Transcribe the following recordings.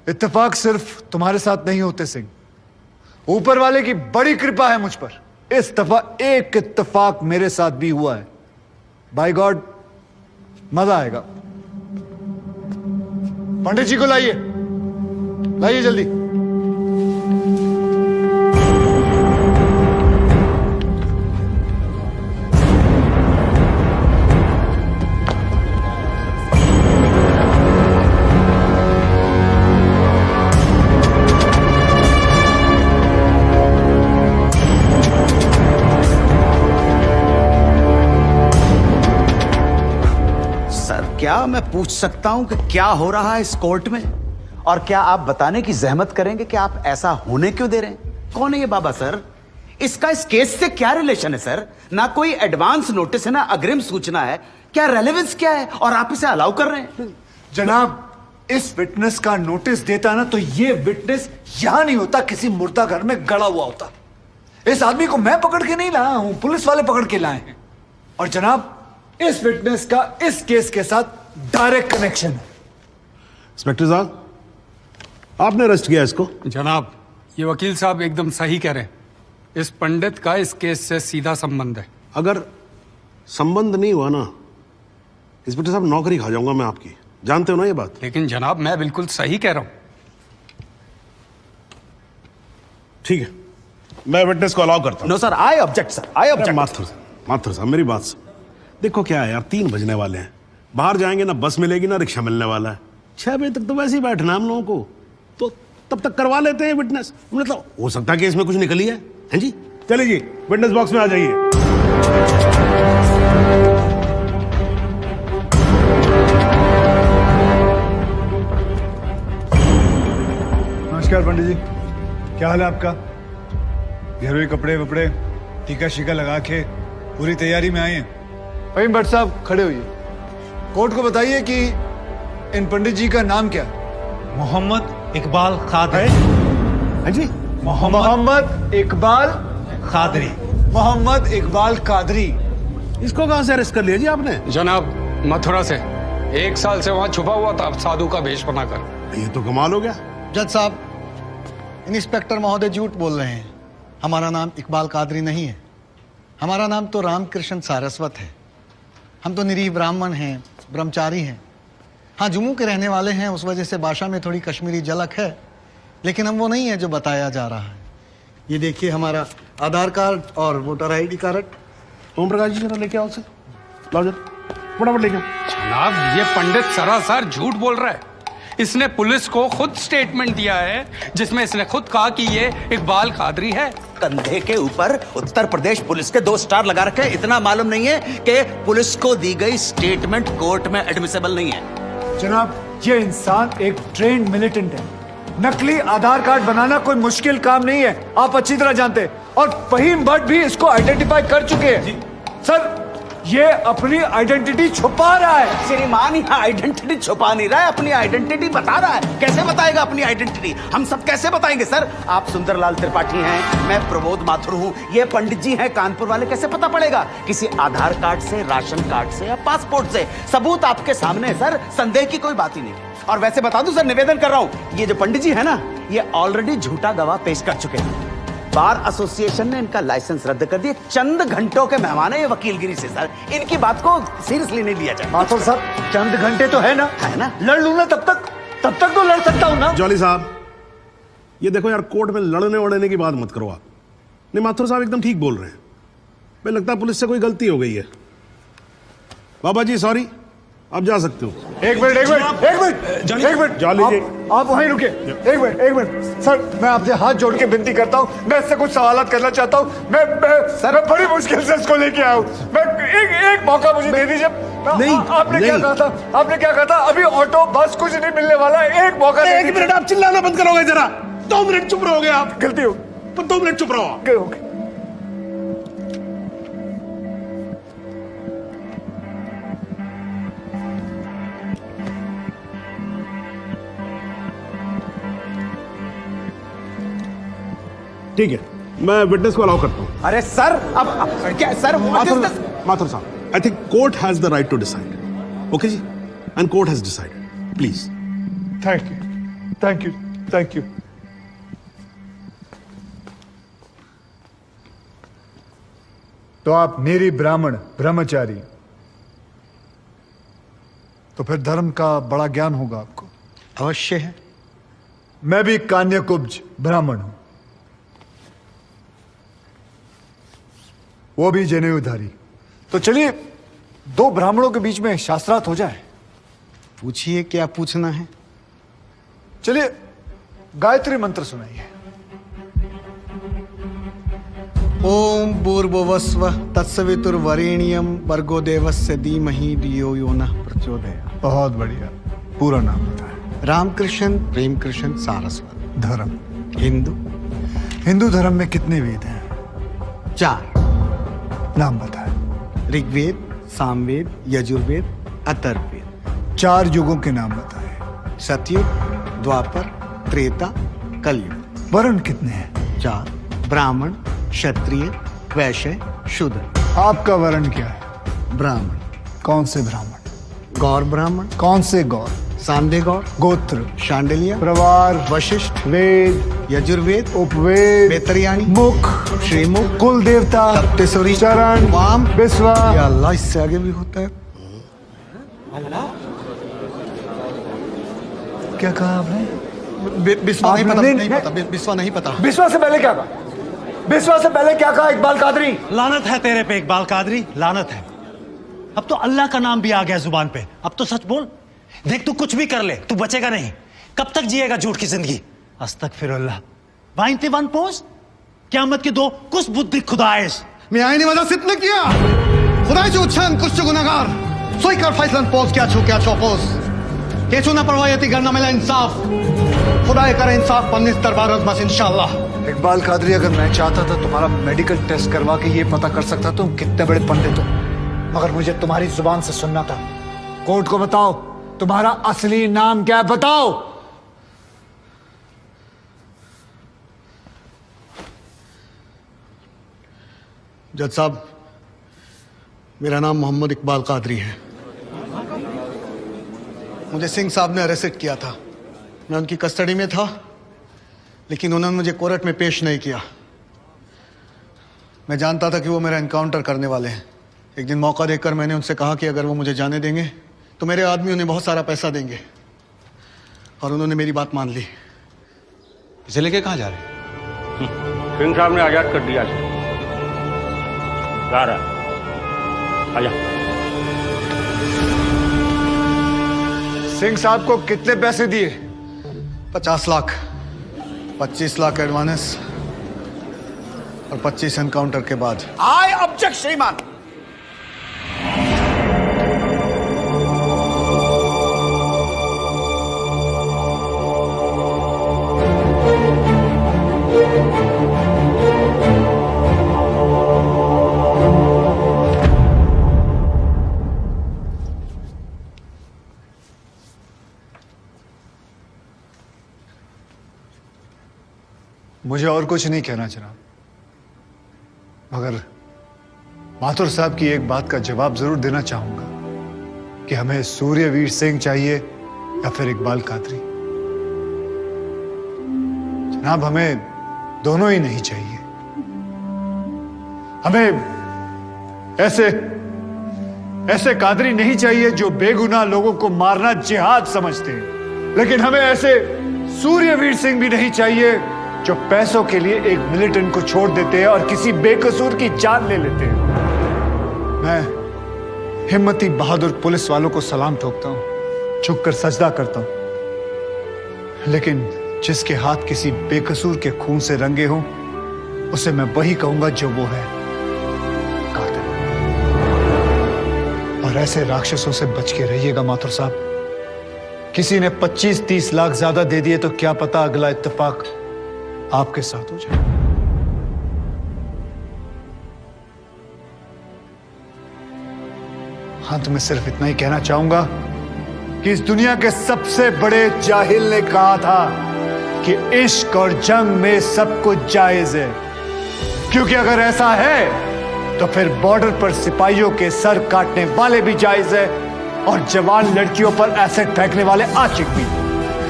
इत्तेफाक सिर्फ तुम्हारे साथ नहीं होते सिंह, ऊपर वाले की बड़ी कृपा है मुझ पर। इस दफा एक इत्तेफाक मेरे साथ भी हुआ है। बाय गॉड मजा आएगा। पंडित जी को लाइए, लाइए जल्दी। क्या मैं पूछ सकता हूं कि क्या हो रहा है इस कोर्ट में? और क्या आप बताने की जहमत करेंगे कि आप ऐसा होने क्यों दे रहे हैं? कौन है ये बाबा सर? इसका इस केस से क्या रिलेशन है सर? ना कोई एडवांस नोटिस है, ना अग्रिम सूचना है। क्या रेलेवेंस क्या है और आप इसे अलाउ कर रहे हैं? जनाब, इस विटनेस का नोटिस देता ना तो ये विटनेस यहां नहीं होता, किसी मुर्दा घर में गड़ा हुआ होता। इस आदमी को मैं पकड़ के नहीं लाया हूं, पुलिस वाले पकड़ के लाए हैं। और जनाब, इस विटनेस का इस केस के साथ डायरेक्ट कनेक्शन है। इंस्पेक्टर साहब, आपने अरेस्ट किया इसको? जनाब, ये वकील साहब एकदम सही कह रहे हैं। इस पंडित का इस केस से सीधा संबंध है। अगर संबंध नहीं हुआ ना, इंस्पेक्टर साहब, नौकरी खा जाऊंगा मैं आपकी। जानते हो ना ये बात? लेकिन जनाब, मैं बिल्कुल सही कह रहा हूं। ठीक है, मैं विटनेस को अलाउ करता हूं। No sir, I object sir, I object. Mathur साहब, मेरी बात सुन। देखो क्या है यार, 3 बजने वाले हैं, बाहर जाएंगे ना बस मिलेगी ना रिक्शा मिलने वाला है। 6 बजे तक तो वैसे ही बैठना हम लोगों को, तो तब तक करवा लेते हैं विटनेस। मतलब हो सकता है कि इसमें कुछ निकली है। हैं जी? चलिए जी, विटनेस बॉक्स में आ जाइए। नमस्कार पंडित जी, क्या हाल है आपका? घरेलू कपड़े वपड़े टीका शीका लगा के पूरी तैयारी में आए हैं। फहीम भट्ट साहब, खड़े होइए। कोर्ट को बताइए कि इन पंडित जी का नाम क्या है? मोहम्मद इकबाल कादरी। हैं जी? मोहम्मद इकबाल कादरी। मोहम्मद इकबाल कादरी। इसको कहां से अरेस्ट कर लिया जी आपने? जनाब, मथुरा से 1 साल से वहां छुपा हुआ था साधु का भेष बनाकर। ये तो कमाल हो गया। जज साहब, इंस्पेक्टर महोदय झूठ बोल रहे हैं। हमारा नाम इकबाल कादरी नहीं है, हमारा नाम तो रामकृष्ण सारस्वत है। हम तो निरीह ब्राह्मण हैं, ब्रह्मचारी हैं। हाँ, जम्मू के रहने वाले हैं, उस वजह से भाषा में थोड़ी कश्मीरी झलक है, लेकिन हम वो नहीं है जो बताया जा रहा है। ये देखिए हमारा आधार कार्ड और voter ID card. Om Prakash ji, जरा लेके आओ से, लाओ जरा, फटाफट लेके आओ। जनाब, ये पंडित सरासर झूठ बोल रहा है। इसने पुलिस को खुद स्टेटमेंट दिया है, जिसमें इसने खुद कहा कि ये इकबाल कादरी है। कंधे के ऊपर उत्तर प्रदेश पुलिस के 2 स्टार लगा रखे हैं। इतना मालूम नहीं है कि पुलिस को दी गई स्टेटमेंट कोर्ट में एडमिसेबल नहीं है। जनाब, ये इंसान एक ट्रेन्ड मिलिटेंट है। नकली आधार कार्ड बनाना कोई मुश्किल काम नहीं है, आप अच्छी तरह जानते हैं। और फहीम भट्ट भी इसको आइडेंटिफाई कर चुके हैं। सर, ये अपनी आइडेंटिटी छुपा रहा है। श्रीमान, यहाँ आइडेंटिटी छुपा नहीं रहा है, अपनी आइडेंटिटी बता रहा है। कैसे बताएगा अपनी आइडेंटिटी? हम सब कैसे बताएंगे सर? आप सुंदरलाल त्रिपाठी हैं, मैं प्रबोध माथुर हूँ, ये पंडित जी हैं कानपुर वाले। कैसे पता पड़ेगा? किसी आधार कार्ड से, राशन कार्ड से या पासपोर्ट से। सबूत आपके सामने है सर, संदेह की कोई बात ही नहीं। और वैसे बता दूं सर, निवेदन कर रहा हूं, ये जो पंडित जी है ना, ये ऑलरेडी झूठा गवाह पेश कर चुके हैं। बार एसोसिएशन ने इनका लाइसेंस रद्द कर दिया। चंद घंटों के मेहमान है ये वकीलगिरी से सर, इनकी बात को सीरियसली नहीं लिया जाए। माथुर साहब, चंद घंटे तो है ना, लड़ लूं ना तब तक तो लड़ सकता हूं ना। जॉली साहब, ये देखो यार, कोर्ट में लड़ने वड़ने की बात मत करो आप। नहीं, माथुर साहब एकदम ठीक बोल रहे हैं। मुझे लगता है पुलिस से कोई गलती हो गई है। बाबा जी सॉरी, आप जा सकते हो। एक मिनट जॉली जी, आप वहीं रुके। एक मिनट सर, मैं आपसे हाथ जोड़ के विनती करता हूँ, मैं इससे कुछ सवालात करना चाहता हूँ। मैं बड़ी मुश्किल से इसको लेके आया हूँ। मैं एक मौका मुझे दे दीजिए। आपने क्या कहा था? अभी ऑटो बस कुछ नहीं मिलने वाला, एक मौका। 1 मिनट, आप चिल्लाना बंद करोगे जरा? 2 मिनट चुप रहोगे आप? गलती हो, 2 मिनट चुप रहो। ओके। ठीक है, मैं विटनेस को अलाउ करता हूं। अरे सर, अब क्या सर? माथुर साहब, I think court has the right to decide. Okay जी, and court has decided. Please. Thank you. Thank you, thank you. तो आप मेरी ब्राह्मण ब्रह्मचारी, तो फिर धर्म का बड़ा ज्ञान होगा आपको। अवश्य है। मैं भी कान्यकुब्ज ब्राह्मण हूं, वो भी जनेऊधारी। तो चलिए दो ब्राह्मणों के बीच में शास्त्रार्थ हो जाए। पूछिए, क्या पूछना है? चलिए गायत्री मंत्र सुनाइए। ओम भूर्भुवस्व तत्सवितुर्वरेण्यम भर्गो देवस्य धीमहि धियो यो नः प्रचोदयात्। बहुत बढ़िया, पूरा नाम बताएं। रामकृष्ण प्रेमकृष्ण सारस्वत। धर्म? हिंदू। हिंदू धर्म में कितने वेद हैं? 4। नाम बताएं। ऋग्वेद, सामवेद, यजुर्वेद, अथर्ववेद। 4 युगों के नाम बताएं। सतयुग, द्वापर, त्रेता, कलयुग। वर्ण कितने हैं? 4। ब्राह्मण, क्षत्रिय, वैश्य, शूद्र। आपका वर्ण क्या है? ब्राह्मण। कौन से ब्राह्मण? गौर ब्राह्मण। कौन से गौर? सांदे गौर। गोत्र? शांडिलिया। प्रवार? वशिष्ठ। वेद? यजुर्वेद। उपवेद? बेतरियाणी। मुख? श्रीमुख। कुल देवता? सप्तसुरी। चरण? वाम। विश्वा? या अल्लाह, इससे आगे भी होता है। क्या कहा आपने? बिस्वा नहीं पता, आपने- नहीं पता, बिस्वा नहीं पता। विश्वा से पहले क्या कहा? विश्वा से पहले क्या कहा इकबाल कादरी? लानत है तेरे पे इकबाल कादरी, लानत है। अब तो अल्लाह का नाम भी आ गया जुबान पे। अब तो सच बोल। देख, तू कुछ भी कर ले, तू बचेगा नहीं। कब तक जिएगा झूठ की जिंदगी? अस्तगफिरुल्लाह। 91 पोज क़यामत की 2 कुछ बुद्धि खुदाइश। मी आईने माझा सिद्ध किया खुदाचे उच्चारण कुछ गुनाहगार सोई कर फैसलन पोज क्या छो पोज केचू ना परवायती करना मिला इंसाफ खुदा करे इंसाफ पन्नीस दरबार बस इंशाल्लाह। इकबाल कादरी, अगर मैं चाहता था तुम्हारा मेडिकल टेस्ट करवा के ये पता कर सकता तुम कितने बड़े पंडित हो, मगर मुझे तुम्हारी जुबान से सुनना था। कोर्ट को बताओ तुम्हारा असली नाम क्या है, बताओ। जज साहब, मेरा नाम मोहम्मद इकबाल कादरी है। मुझे सिंह साहब ने अरेस्ट किया था। मैं उनकी कस्टडी में था, लेकिन उन्होंने मुझे कोर्ट में पेश नहीं किया। मैं जानता था कि वो मेरा एनकाउंटर करने वाले हैं। एक दिन मौका देखकर मैंने उनसे कहा कि अगर वो मुझे जाने देंगे तो मेरे आदमी उन्हें बहुत सारा पैसा देंगे, और उन्होंने मेरी बात मान ली। इसे लेके कहाँ जा रहे? सिंह साहब ने आजाद कर दिया इसे। जा रहा है, आजा। सिंह साहब को कितने पैसे दिए? 50 लाख, 25 लाख एडवांस और 25 एनकाउंटर के बाद। आई ऑब्जेक्ट श्रीमान। मुझे और कुछ नहीं कहना जनाब, मगर माथुर साहब की एक बात का जवाब जरूर देना चाहूंगा कि हमें सूर्यवीर सिंह चाहिए या फिर इकबाल कादरी। जनाब, हमें दोनों ही नहीं चाहिए। हमें ऐसे कादरी नहीं चाहिए जो बेगुनाह लोगों को मारना जिहाद समझते हैं, लेकिन हमें ऐसे सूर्यवीर सिंह भी नहीं चाहिए जो पैसों के लिए एक मिलिटेंट को छोड़ देते हैं और किसी बेकसूर की जान ले लेते हैं। मैं हिम्मती बहादुर पुलिस वालों को सलाम ठोकता हूं, झुककर सजदा करता हूं, लेकिन जिसके हाथ किसी बेकसूर के खून से रंगे हों उसे मैं वही कहूंगा जो वो है, कातिल। और ऐसे राक्षसों से बच के रहिएगा माथुर साहब। किसी ने 25-30 लाख ज्यादा दे दिए तो क्या पता अगला इत्तेफाक आपके साथ हो जाए। अंत में सिर्फ इतना ही कहना चाहूंगा कि इस दुनिया के सबसे बड़े जाहिल ने कहा था कि इश्क और जंग में सब कुछ जायज है, क्योंकि अगर ऐसा है तो फिर बॉर्डर पर सिपाहियों के सर काटने वाले भी जायज है और जवान लड़कियों पर एसिड फेंकने वाले आशिक भी।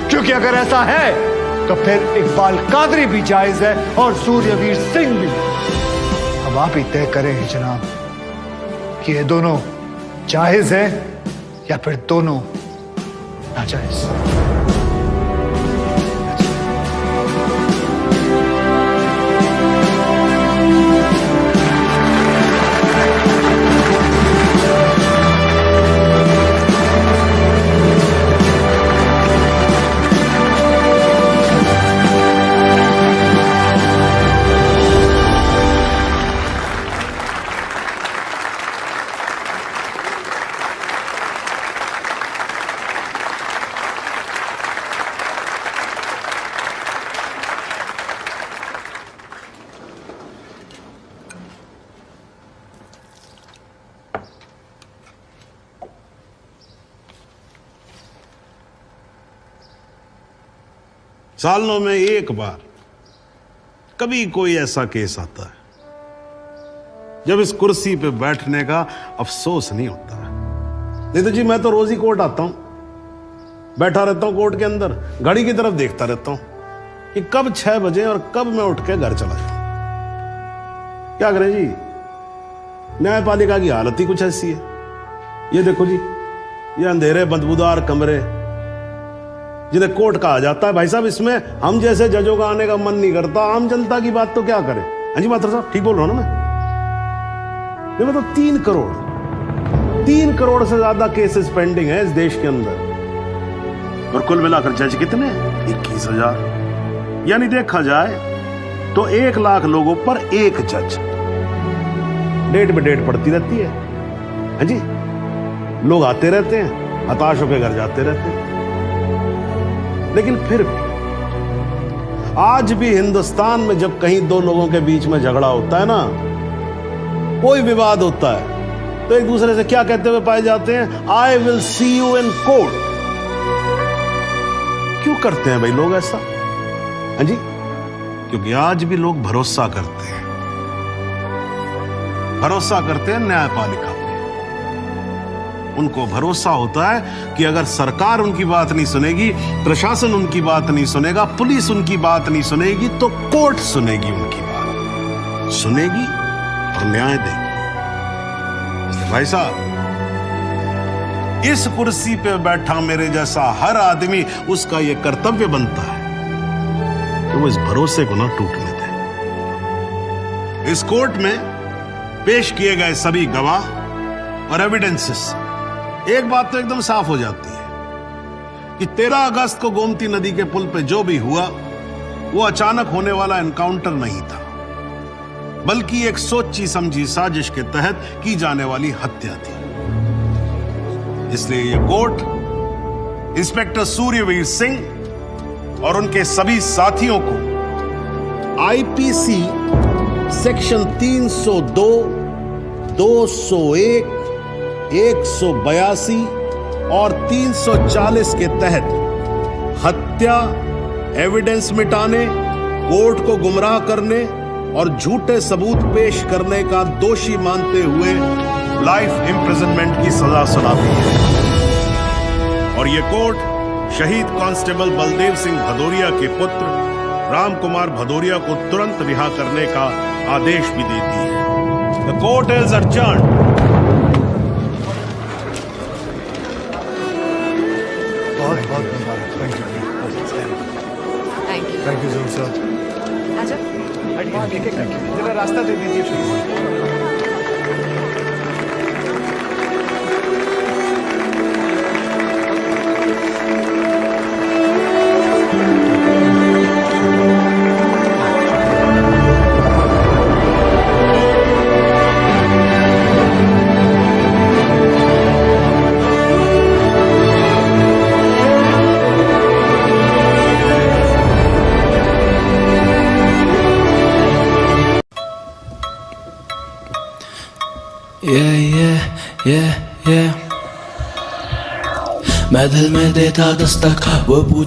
क्योंकि अगर ऐसा है तो फिर इकबाल कादरी भी जायज है और सूर्यवीर सिंह भी। अब आप ही तय करें जनाब कि ये दोनों जायज है या फिर दोनों नाजायज। सालों में एक बार कभी कोई ऐसा केस आता है जब इस कुर्सी पे बैठने का अफसोस नहीं होता है। नहीं तो जी मैं तो रोज ही कोर्ट आता हूं, बैठा रहता हूं कोर्ट के अंदर, घड़ी की तरफ देखता रहता हूं कि कब 6 बजे और कब मैं उठ के घर चला जाऊं। क्या करें जी, न्यायपालिका की हालत ही कुछ ऐसी है। ये देखो जी, ये अंधेरे बदबूदार कमरे जिन्हें कोर्ट कहा जाता है, भाई साहब इसमें हम जैसे जजों का आने का मन नहीं करता। आम जनता की बात तो क्या करें। हाँ जी मात्र साहब ठीक बोल रहा हूं ना मैं मतलब 3 करोड़ से ज्यादा केसेस पेंडिंग है इस देश के अंदर और कुल मिलाकर जज कितने 21,000। यानी देखा जाए तो 1 लाख लोगों पर एक जज। डेट पे डेट पड़ती रहती है। हाँ जी, लोग आते रहते हैं, हताश होकर घर जाते रहते हैं। लेकिन फिर भी आज भी हिंदुस्तान में जब कहीं 2 लोगों के बीच में झगड़ा होता है ना, कोई विवाद होता है, तो एक दूसरे से क्या कहते हुए पाए जाते हैं, I will see you in court. क्यों करते हैं भाई लोग ऐसा? हाँ जी, क्योंकि आज भी लोग भरोसा करते हैं न्यायपालिका पे। उनको भरोसा होता है कि अगर सरकार उनकी बात नहीं सुनेगी, प्रशासन उनकी बात नहीं सुनेगा, पुलिस उनकी बात नहीं सुनेगी, तो कोर्ट सुनेगी, उनकी बात सुनेगी और न्याय देगी। भाई साहब, इस कुर्सी पे बैठा मेरे जैसा हर आदमी, उसका यह कर्तव्य बनता है कि वो इस भरोसे को ना टूटने दे। इस कोर्ट में पेश किए गए सभी गवाह और एविडेंसेस, एक बात तो एकदम साफ हो जाती है कि 13 अगस्त को गोमती नदी के पुल पे जो भी हुआ वो अचानक होने वाला एनकाउंटर नहीं था, बल्कि एक सोची समझी साजिश के तहत की जाने वाली हत्या थी। इसलिए ये कोर्ट इंस्पेक्टर सूर्यवीर सिंह और उनके सभी साथियों को आईपीसी सेक्शन 302, 201, 182 और 340 के तहत हत्या, एविडेंस मिटाने, कोर्ट को गुमराह करने और झूठे सबूत पेश करने का दोषी मानते हुए लाइफ इम्प्रिजनमेंट की सजा सुनाती है। और यह कोर्ट शहीद कांस्टेबल बलदेव सिंह भदौरिया के पुत्र राम कुमार भदौरिया को तुरंत रिहा करने का आदेश भी देती है। The court is adjourned। बहुत मुबारक। Thank you sir. जरा रास्ता दे दीजिए। मैं दिल में देता दस्तक, वो पूछ